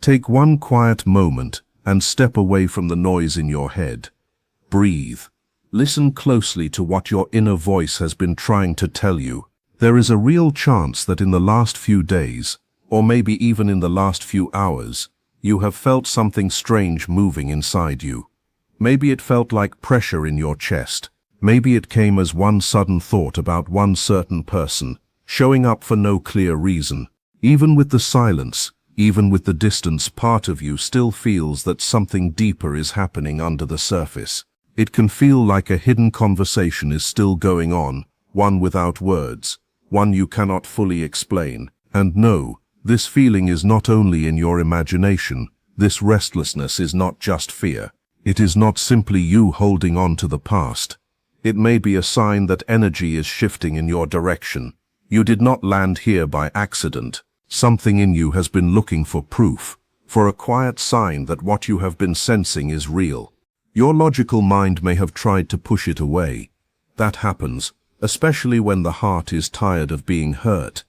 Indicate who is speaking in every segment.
Speaker 1: Take one quiet moment and step away from the noise in your head. Breathe. Listen closely to what your inner voice has been trying to tell you. There is a real chance that in the last few days, or maybe even in the last few hours, you have felt something strange moving inside you. Maybe it felt like pressure in your chest. Maybe it came as one sudden thought about one certain person, showing up for no clear reason. Even with the silence, even with the distance, part of you still feels that something deeper is happening under the surface. It can feel like a hidden conversation is still going on, one without words, one you cannot fully explain. And no, this feeling is not only in your imagination. This restlessness is not just fear. It is not simply you holding on to the past. It may be a sign that energy is shifting in your direction. You did not land here by accident. Something in you has been looking for proof, for a quiet sign that what you have been sensing is real. Your logical mind may have tried to push it away. That happens, especially when the heart is tired of being hurt.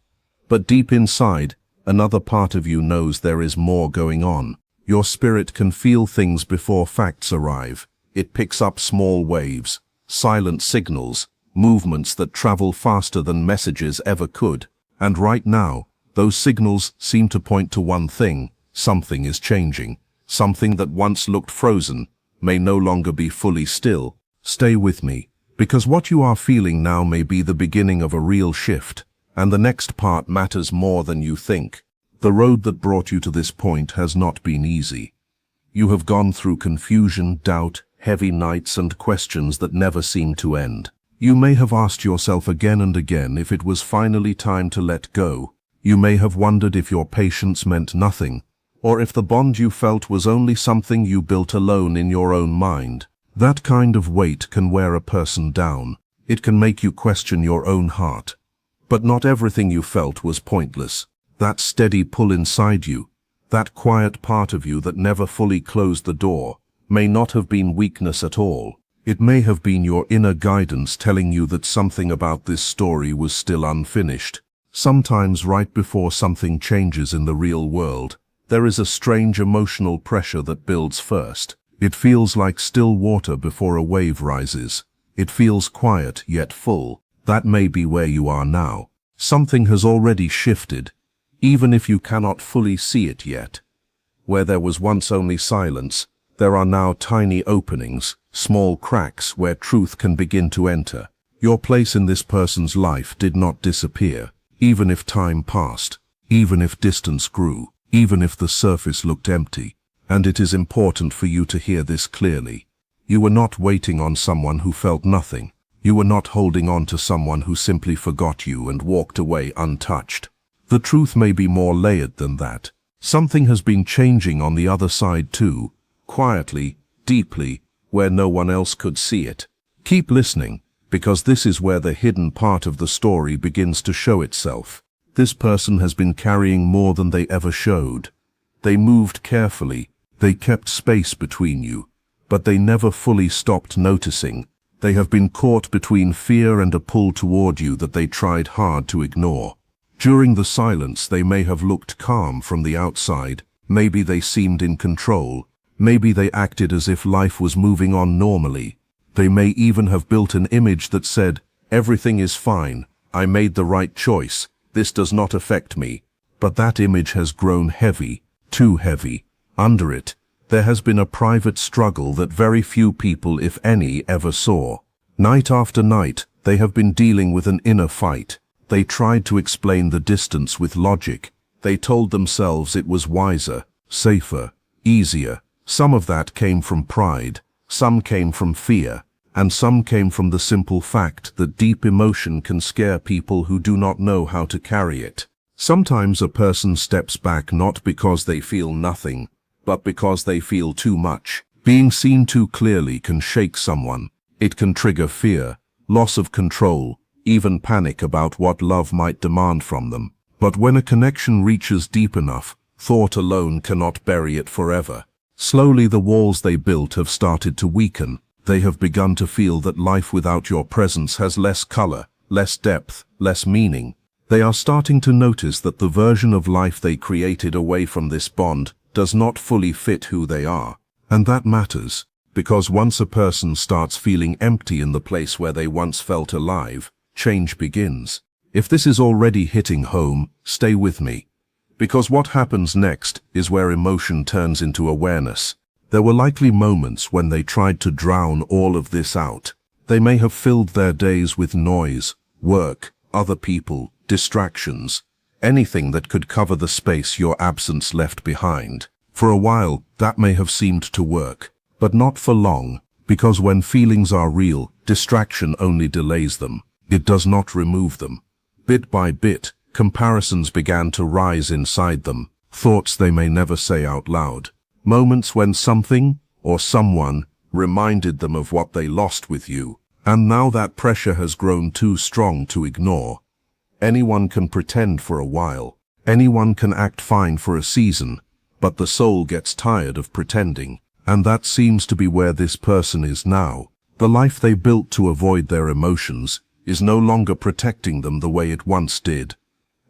Speaker 1: But deep inside, another part of you knows there is more going on. Your spirit can feel things before facts arrive. It picks up small waves, silent signals, movements that travel faster than messages ever could. And right now, those signals seem to point to one thing: something is changing. Something that once looked frozen may no longer be fully still. Stay with me, because what you are feeling now may be the beginning of a real shift, and the next part matters more than you think. The road that brought you to this point has not been easy. You have gone through confusion, doubt, heavy nights, and questions that never seem to end. You may have asked yourself again and again if it was finally time to let go. You may have wondered if your patience meant nothing, or if the bond you felt was only something you built alone in your own mind. That kind of weight can wear a person down. It can make you question your own heart. But not everything you felt was pointless. That steady pull inside you, that quiet part of you that never fully closed the door, may not have been weakness at all. It may have been your inner guidance telling you that something about this story was still unfinished. Sometimes right before something changes in the real world, there is a strange emotional pressure that builds first. It feels like still water before a wave rises. It feels quiet yet full. That may be where you are now. Something has already shifted, even if you cannot fully see it yet. Where there was once only silence, there are now tiny openings, small cracks where truth can begin to enter. Your place in this person's life did not disappear, even if time passed, even if distance grew, even if the surface looked empty. And it is important for you to hear this clearly. You were not waiting on someone who felt nothing. You were not holding on to someone who simply forgot you and walked away untouched. The truth may be more layered than that. Something has been changing on the other side too, quietly, deeply, where no one else could see it. Keep listening, because this is where the hidden part of the story begins to show itself. This person has been carrying more than they ever showed. They moved carefully, they kept space between you, but they never fully stopped noticing. They have been caught between fear and a pull toward you that they tried hard to ignore. During the silence, they may have looked calm from the outside. Maybe they seemed in control. Maybe they acted as if life was moving on normally. They may even have built an image that said, "Everything is fine. I made the right choice. This does not affect me." But that image has grown heavy, too heavy. Under it, there has been a private struggle that very few people, if any, ever saw. Night after night, they have been dealing with an inner fight. They tried to explain the distance with logic. They told themselves it was wiser, safer, easier. Some of that came from pride, some came from fear, and some came from the simple fact that deep emotion can scare people who do not know how to carry it. Sometimes a person steps back not because they feel nothing, but because they feel too much. Being seen too clearly can shake someone. It can trigger fear, loss of control, even panic about what love might demand from them. But when a connection reaches deep enough, thought alone cannot bury it forever. Slowly the walls they built have started to weaken. They have begun to feel that life without your presence has less color, less depth, less meaning. They are starting to notice that the version of life they created away from this bond does not fully fit who they are. And that matters, because once a person starts feeling empty in the place where they once felt alive, change begins. If this is already hitting home, stay with me. Because what happens next is where emotion turns into awareness. There were likely moments when they tried to drown all of this out. They may have filled their days with noise, work, other people, distractions, anything that could cover the space your absence left behind. For a while, that may have seemed to work, but not for long, because when feelings are real, distraction only delays them. It does not remove them. Bit by bit, comparisons began to rise inside them, thoughts they may never say out loud. Moments when something, or someone, reminded them of what they lost with you, and now that pressure has grown too strong to ignore. Anyone can pretend for a while, anyone can act fine for a season, but the soul gets tired of pretending, and that seems to be where this person is now. The life they built to avoid their emotions is no longer protecting them the way it once did.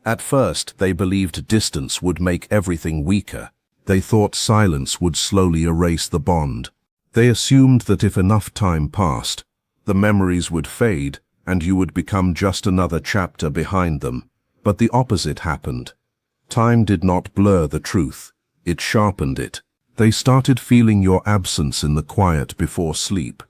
Speaker 1: At first, they believed distance would make everything weaker. They thought silence would slowly erase the bond. They assumed that if enough time passed, the memories would fade and you would become just another chapter behind them. But the opposite happened. Time did not blur the truth. It sharpened it. They started feeling your absence in the quiet before sleep,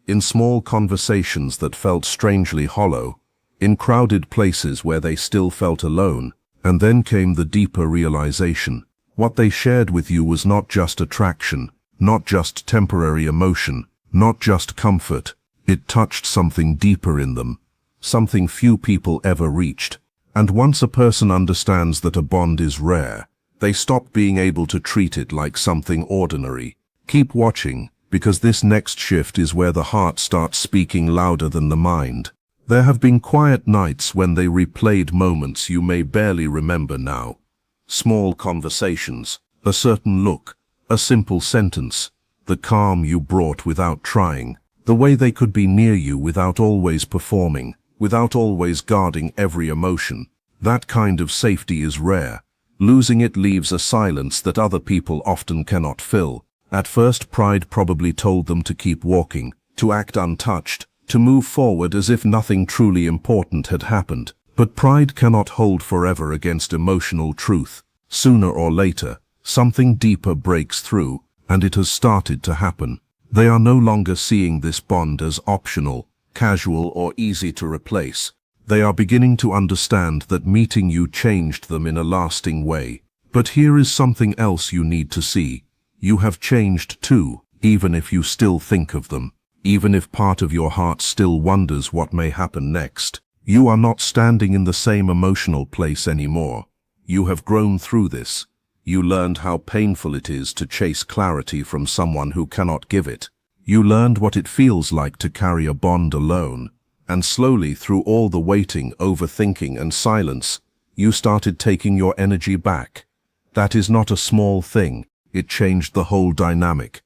Speaker 1: in small conversations that felt strangely hollow, in crowded places where they still felt alone. And then came the deeper realization. What they shared with you was not just attraction, not just temporary emotion, not just comfort. It touched something deeper in them, something few people ever reached. And once a person understands that a bond is rare, they stop being able to treat it like something ordinary. Keep watching, because this next shift is where the heart starts speaking louder than the mind. There have been quiet nights when they replayed moments you may barely remember now. Small conversations, a certain look, a simple sentence, the calm you brought without trying, the way they could be near you without always performing, without always guarding every emotion. That kind of safety is rare. Losing it leaves a silence that other people often cannot fill. At first, pride probably told them to keep walking, to act untouched, to move forward as if nothing truly important had happened. But pride cannot hold forever against emotional truth. Sooner or later, something deeper breaks through, and it has started to happen. They are no longer seeing this bond as optional, casual, or easy to replace. They are beginning to understand that meeting you changed them in a lasting way. But here is something else you need to see. You have changed too, even if you still think of them. Even if part of your heart still wonders what may happen next. You are not standing in the same emotional place anymore. You have grown through this. You learned how painful it is to chase clarity from someone who cannot give it. You learned what it feels like to carry a bond alone. And slowly, through all the waiting, overthinking, and silence, you started taking your energy back. That is not a small thing. It changed the whole dynamic.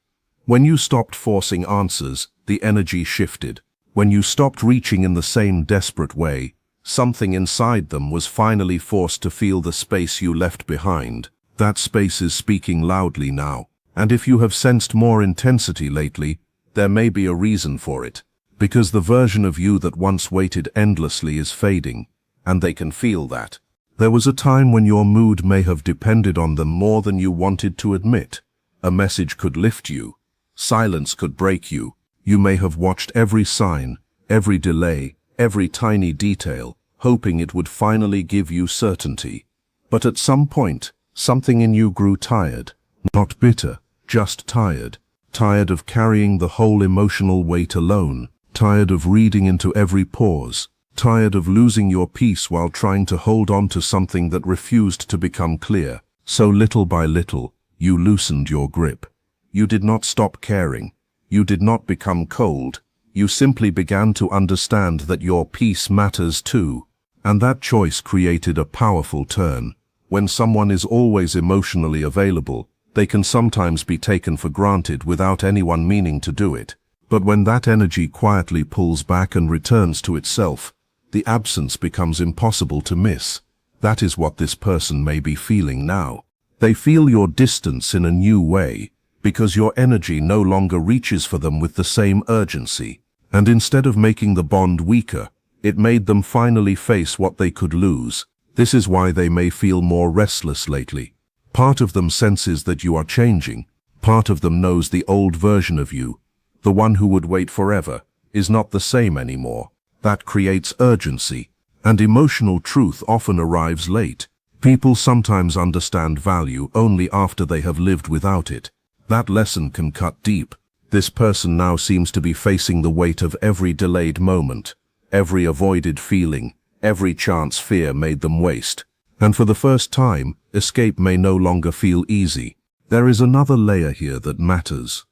Speaker 1: When you stopped forcing answers, the energy shifted. When you stopped reaching in the same desperate way, something inside them was finally forced to feel the space you left behind. That space is speaking loudly now. And if you have sensed more intensity lately, there may be a reason for it. Because the version of you that once waited endlessly is fading, and they can feel that. There was a time when your mood may have depended on them more than you wanted to admit. A message could lift you. Silence could break you. You may have watched every sign, every delay, every tiny detail, hoping it would finally give you certainty. But at some point, something in you grew tired. Not bitter, just tired. Tired of carrying the whole emotional weight alone. Tired of reading into every pause. Tired of losing your peace while trying to hold on to something that refused to become clear. So little by little, you loosened your grip. You did not stop caring. You did not become cold. You simply began to understand that your peace matters too. And that choice created a powerful turn. When someone is always emotionally available, they can sometimes be taken for granted without anyone meaning to do it. But when that energy quietly pulls back and returns to itself, the absence becomes impossible to miss. That is what this person may be feeling now. They feel your distance in a new way, because your energy no longer reaches for them with the same urgency. And instead of making the bond weaker, it made them finally face what they could lose. This is why they may feel more restless lately. Part of them senses that you are changing. Part of them knows the old version of you, the one who would wait forever, is not the same anymore. That creates urgency, and emotional truth often arrives late. People sometimes understand value only after they have lived without it. That lesson can cut deep. This person now seems to be facing the weight of every delayed moment, every avoided feeling, every chance fear made them waste. And for the first time, escape may no longer feel easy. There is another layer here that matters.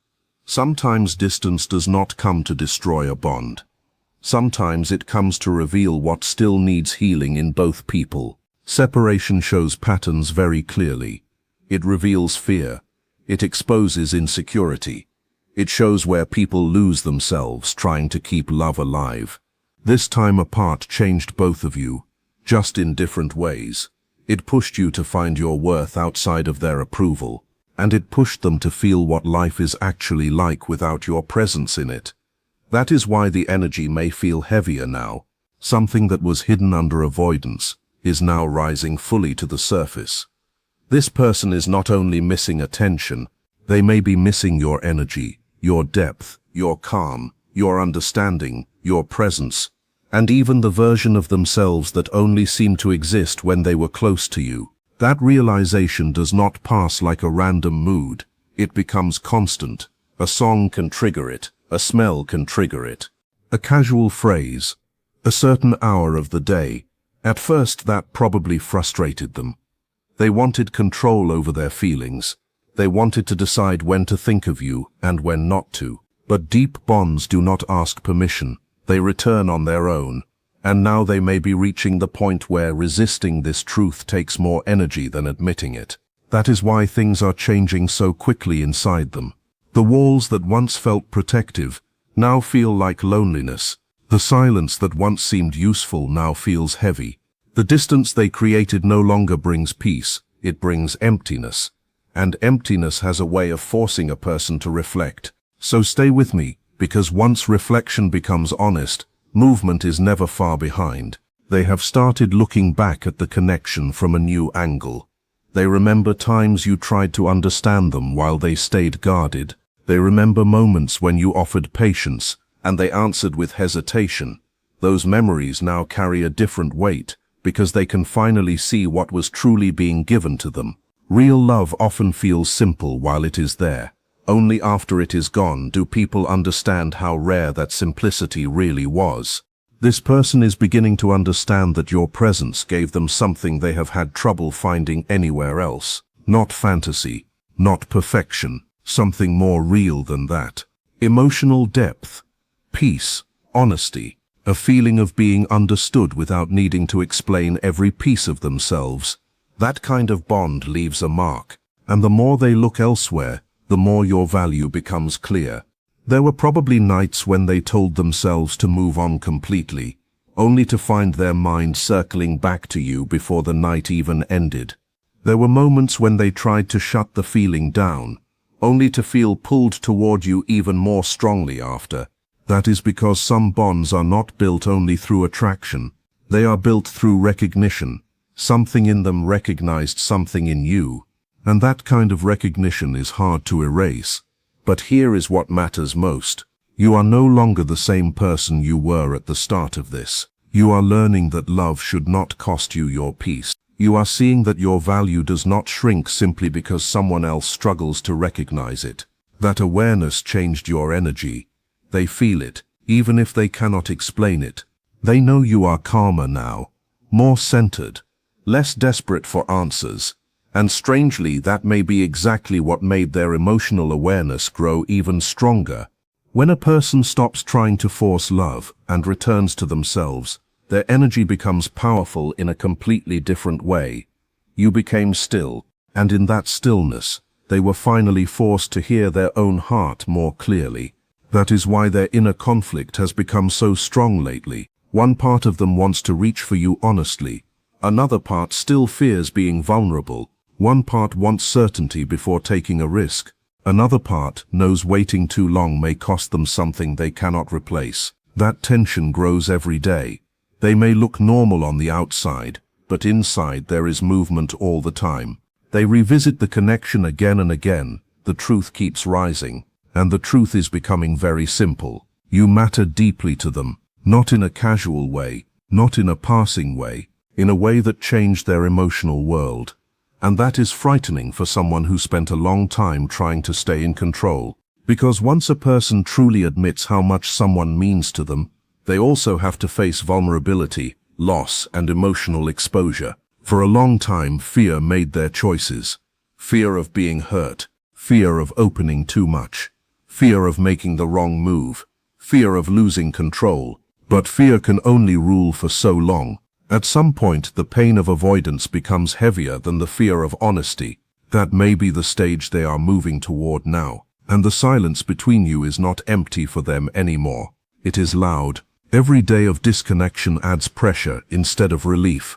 Speaker 1: Sometimes distance does not come to destroy a bond. Sometimes it comes to reveal what still needs healing in both people. Separation shows patterns very clearly. It reveals fear. It exposes insecurity. It shows where people lose themselves trying to keep love alive. This time apart changed both of you, just in different ways. It pushed you to find your worth outside of their approval, and it pushed them to feel what life is actually like without your presence in it. That is why the energy may feel heavier now. Something that was hidden under avoidance is now rising fully to the surface. This person is not only missing attention, they may be missing your energy, your depth, your calm, your understanding, your presence, and even the version of themselves that only seemed to exist when they were close to you. That realization does not pass like a random mood. It becomes constant. A song can trigger it. A smell can trigger it. A casual phrase. A certain hour of the day. At first that probably frustrated them. They wanted control over their feelings. They wanted to decide when to think of you and when not to. But deep bonds do not ask permission. They return on their own. And now they may be reaching the point where resisting this truth takes more energy than admitting it. That is why things are changing so quickly inside them. The walls that once felt protective now feel like loneliness. The silence that once seemed useful now feels heavy. The distance they created no longer brings peace, it brings emptiness. And emptiness has a way of forcing a person to reflect. So stay with me, because once reflection becomes honest, movement is never far behind. They have started looking back at the connection from a new angle. They remember times you tried to understand them while they stayed guarded. They remember moments when you offered patience, and they answered with hesitation. Those memories now carry a different weight, because they can finally see what was truly being given to them. Real love often feels simple while it is there. Only after it is gone do people understand how rare that simplicity really was. This person is beginning to understand that your presence gave them something they have had trouble finding anywhere else. Not fantasy, not perfection, something more real than that. Emotional depth, peace, honesty, a feeling of being understood without needing to explain every piece of themselves. That kind of bond leaves a mark, and the more they look elsewhere, the more your value becomes clear. There were probably nights when they told themselves to move on completely, only to find their mind circling back to you before the night even ended. There were moments when they tried to shut the feeling down, only to feel pulled toward you even more strongly after. That is because some bonds are not built only through attraction. They are built through recognition. Something in them recognized something in you, and that kind of recognition is hard to erase. But here is what matters most. You are no longer the same person you were at the start of this. You are learning that love should not cost you your peace. You are seeing that your value does not shrink simply because someone else struggles to recognize it. That awareness changed your energy. They feel it, even if they cannot explain it. They know you are calmer now, more centered, less desperate for answers. And strangely, that may be exactly what made their emotional awareness grow even stronger. When a person stops trying to force love and returns to themselves, their energy becomes powerful in a completely different way. You became still, and in that stillness, they were finally forced to hear their own heart more clearly. That is why their inner conflict has become so strong lately. One part of them wants to reach for you honestly. Another part still fears being vulnerable. One part wants certainty before taking a risk. Another part knows waiting too long may cost them something they cannot replace. That tension grows every day. They may look normal on the outside, but inside there is movement all the time. They revisit the connection again and again. The truth keeps rising, and the truth is becoming very simple. You matter deeply to them, not in a casual way, not in a passing way, in a way that changed their emotional world. And that is frightening for someone who spent a long time trying to stay in control. Because once a person truly admits how much someone means to them, they also have to face vulnerability, loss, and emotional exposure. For a long time, fear made their choices. Fear of being hurt, fear of opening too much, fear of making the wrong move, fear of losing control. But fear can only rule for so long. At some point, the pain of avoidance becomes heavier than the fear of honesty. That may be the stage they are moving toward now. And the silence between you is not empty for them anymore. It is loud. Every day of disconnection adds pressure instead of relief.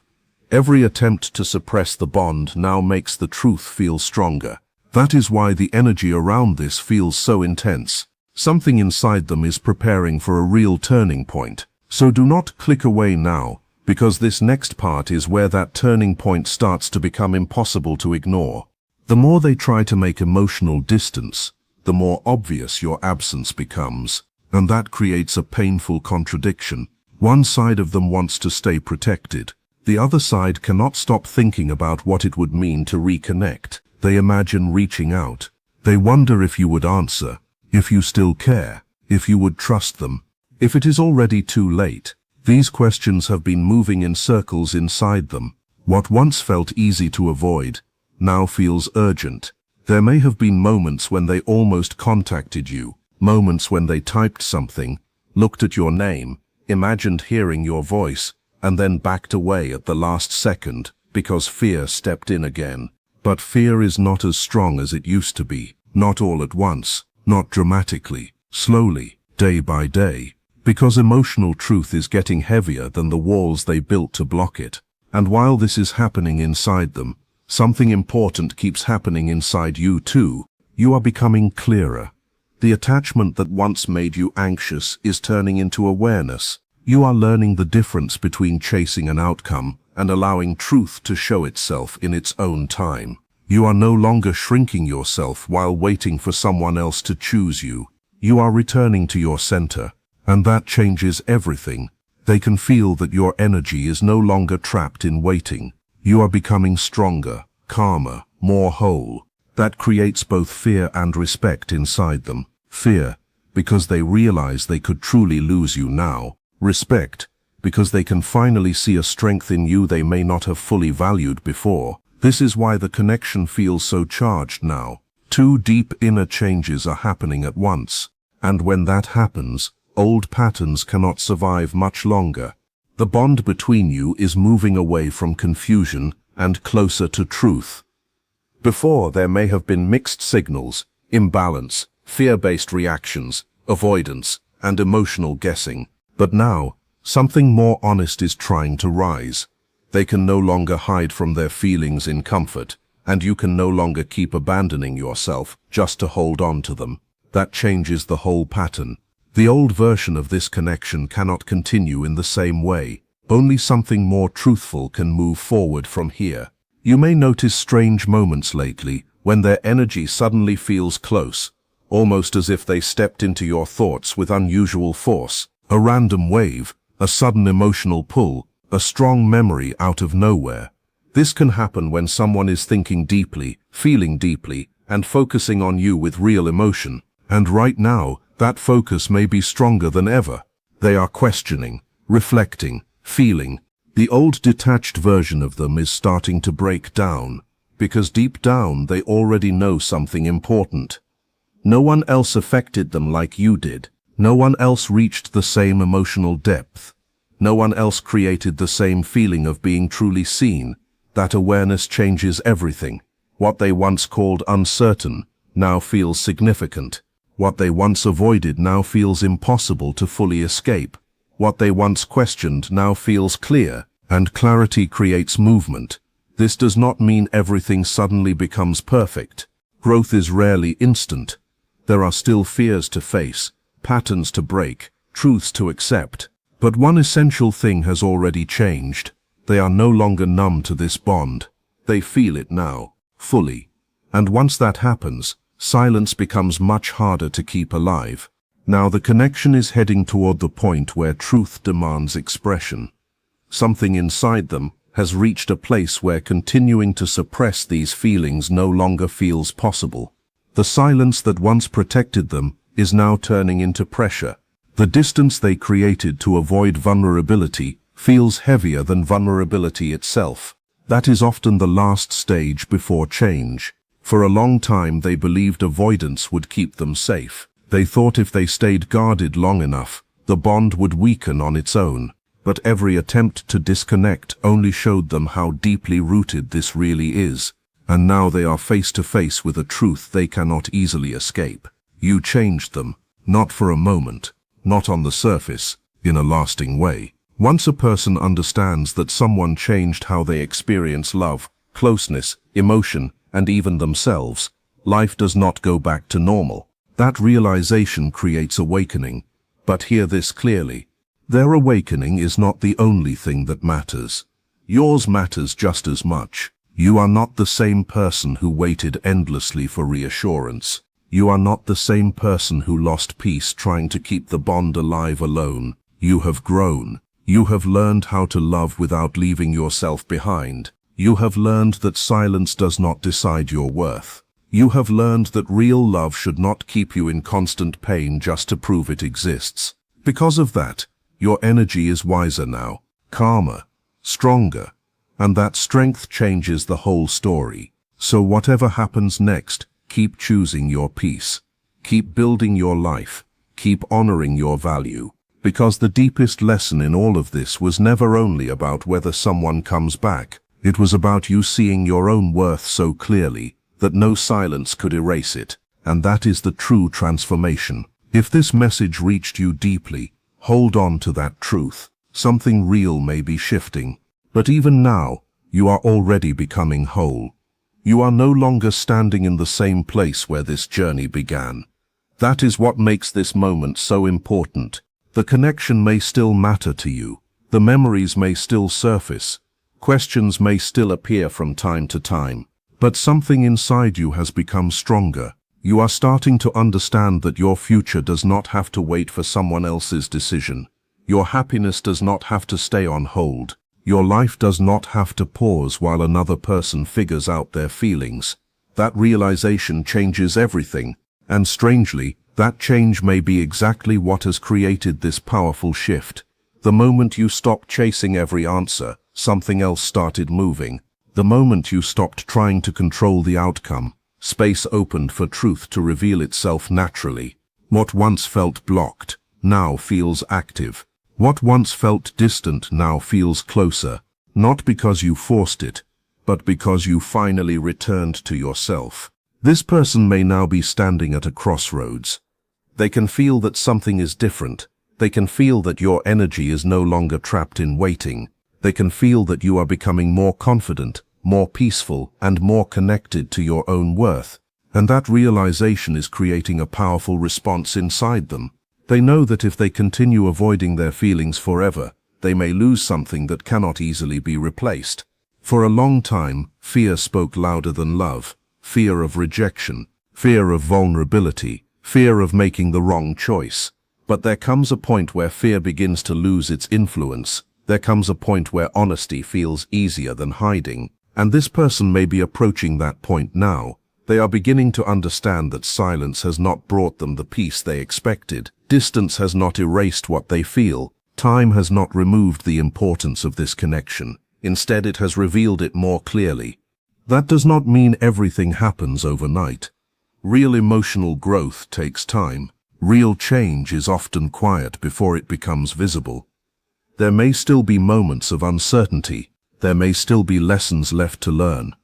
Speaker 1: Every attempt to suppress the bond now makes the truth feel stronger. That is why the energy around this feels so intense. Something inside them is preparing for a real turning point. So do not click away now, because this next part is where that turning point starts to become impossible to ignore. The more they try to make emotional distance, the more obvious your absence becomes, and that creates a painful contradiction. One side of them wants to stay protected. The other side cannot stop thinking about what it would mean to reconnect. They imagine reaching out. They wonder if you would answer, if you still care, if you would trust them, if it is already too late. These questions have been moving in circles inside them. What once felt easy to avoid now feels urgent. There may have been moments when they almost contacted you, moments when they typed something, looked at your name, imagined hearing your voice, and then backed away at the last second because fear stepped in again. But fear is not as strong as it used to be, not all at once, not dramatically, slowly, day by day, because emotional truth is getting heavier than the walls they built to block it. And while this is happening inside them, something important keeps happening inside you too. You are becoming clearer. The attachment that once made you anxious is turning into awareness. You are learning the difference between chasing an outcome and allowing truth to show itself in its own time. You are no longer shrinking yourself while waiting for someone else to choose you. You are returning to your center, and that changes everything. They can feel that your energy is no longer trapped in waiting. You are becoming stronger, calmer, more whole. That creates both fear and respect inside them. Fear, because they realize they could truly lose you now. Respect, because they can finally see a strength in you they may not have fully valued before. This is why the connection feels so charged now. Two deep inner changes are happening at once. And when that happens, old patterns cannot survive much longer. The bond between you is moving away from confusion and closer to truth. Before, there may have been mixed signals, imbalance, fear-based reactions, avoidance, and emotional guessing. But now, something more honest is trying to rise. They can no longer hide from their feelings in comfort, and you can no longer keep abandoning yourself just to hold on to them. That changes the whole pattern. The old version of this connection cannot continue in the same way. Only something more truthful can move forward from here. You may notice strange moments lately when their energy suddenly feels close, almost as if they stepped into your thoughts with unusual force. A random wave, a sudden emotional pull, a strong memory out of nowhere. This can happen when someone is thinking deeply, feeling deeply, and focusing on you with real emotion. And right now, that focus may be stronger than ever. They are questioning, reflecting, feeling. The old detached version of them is starting to break down, because deep down they already know something important. No one else affected them like you did. No one else reached the same emotional depth. No one else created the same feeling of being truly seen. That awareness changes everything. What they once called uncertain now feels significant. What they once avoided now feels impossible to fully escape. What they once questioned now feels clear, and clarity creates movement. This does not mean everything suddenly becomes perfect. Growth is rarely instant. There are still fears to face, patterns to break, truths to accept. But one essential thing has already changed. They are no longer numb to this bond. They feel it now, fully. And once that happens, silence becomes much harder to keep alive. Now the connection is heading toward the point where truth demands expression. Something inside them has reached a place where continuing to suppress these feelings no longer feels possible. The silence that once protected them is now turning into pressure. The distance they created to avoid vulnerability feels heavier than vulnerability itself. That is often the last stage before change. For a long time they believed avoidance would keep them safe. They thought if they stayed guarded long enough, the bond would weaken on its own. But every attempt to disconnect only showed them how deeply rooted this really is. And now they are face to face with a truth they cannot easily escape. You changed them, not for a moment, not on the surface, in a lasting way. Once a person understands that someone changed how they experience love, closeness, emotion, and even themselves, life does not go back to normal. That realization creates awakening. But hear this clearly. Their awakening is not the only thing that matters. Yours matters just as much. You are not the same person who waited endlessly for reassurance. You are not the same person who lost peace trying to keep the bond alive alone. You have grown. You have learned how to love without leaving yourself behind. You have learned that silence does not decide your worth. You have learned that real love should not keep you in constant pain just to prove it exists. Because of that, your energy is wiser now, calmer, stronger, and that strength changes the whole story. So whatever happens next, keep choosing your peace. Keep building your life. Keep honoring your value. Because the deepest lesson in all of this was never only about whether someone comes back. It was about you seeing your own worth so clearly that no silence could erase it. And that is the true transformation. If this message reached you deeply, hold on to that truth. Something real may be shifting. But even now, you are already becoming whole. You are no longer standing in the same place where this journey began. That is what makes this moment so important. The connection may still matter to you. The memories may still surface. Questions may still appear from time to time. But something inside you has become stronger. You are starting to understand that your future does not have to wait for someone else's decision. Your happiness does not have to stay on hold. Your life does not have to pause while another person figures out their feelings. That realization changes everything, and strangely, that change may be exactly what has created this powerful shift. The moment you stopped chasing every answer, something else started moving. The moment you stopped trying to control the outcome, space opened for truth to reveal itself naturally. What once felt blocked, now feels active. What once felt distant now feels closer, not because you forced it, but because you finally returned to yourself. This person may now be standing at a crossroads. They can feel that something is different. They can feel that your energy is no longer trapped in waiting. They can feel that you are becoming more confident, more peaceful, and more connected to your own worth. And that realization is creating a powerful response inside them. They know that if they continue avoiding their feelings forever, they may lose something that cannot easily be replaced. For a long time, fear spoke louder than love. Fear of rejection, fear of vulnerability, fear of making the wrong choice. But there comes a point where fear begins to lose its influence. There comes a point where honesty feels easier than hiding. And this person may be approaching that point now. They are beginning to understand that silence has not brought them the peace they expected. Distance has not erased what they feel. Time has not removed the importance of this connection. Instead, it has revealed it more clearly. That does not mean everything happens overnight. Real emotional growth takes time. Real change is often quiet before it becomes visible. There may still be moments of uncertainty. There may still be lessons left to learn.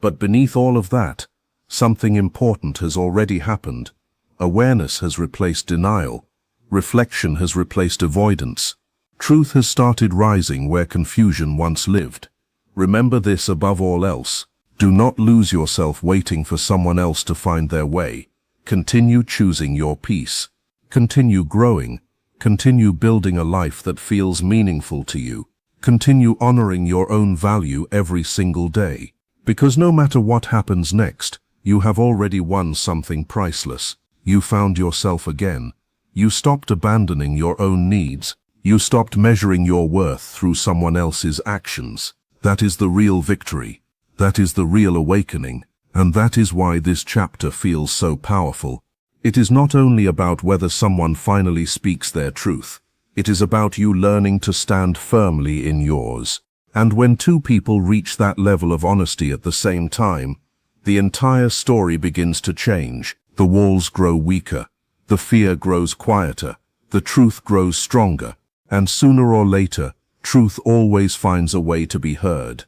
Speaker 1: But beneath all of that, something important has already happened. Awareness has replaced denial. Reflection has replaced avoidance. Truth has started rising where confusion once lived. Remember this above all else. Do not lose yourself waiting for someone else to find their way. Continue choosing your peace. Continue growing. Continue building a life that feels meaningful to you. Continue honoring your own value every single day. Because no matter what happens next, you have already won something priceless. You found yourself again. You stopped abandoning your own needs. You stopped measuring your worth through someone else's actions. That is the real victory. That is the real awakening. And that is why this chapter feels so powerful. It is not only about whether someone finally speaks their truth. It is about you learning to stand firmly in yours. And when two people reach that level of honesty at the same time, the entire story begins to change. The walls grow weaker. The fear grows quieter. The truth grows stronger. And sooner or later, truth always finds a way to be heard.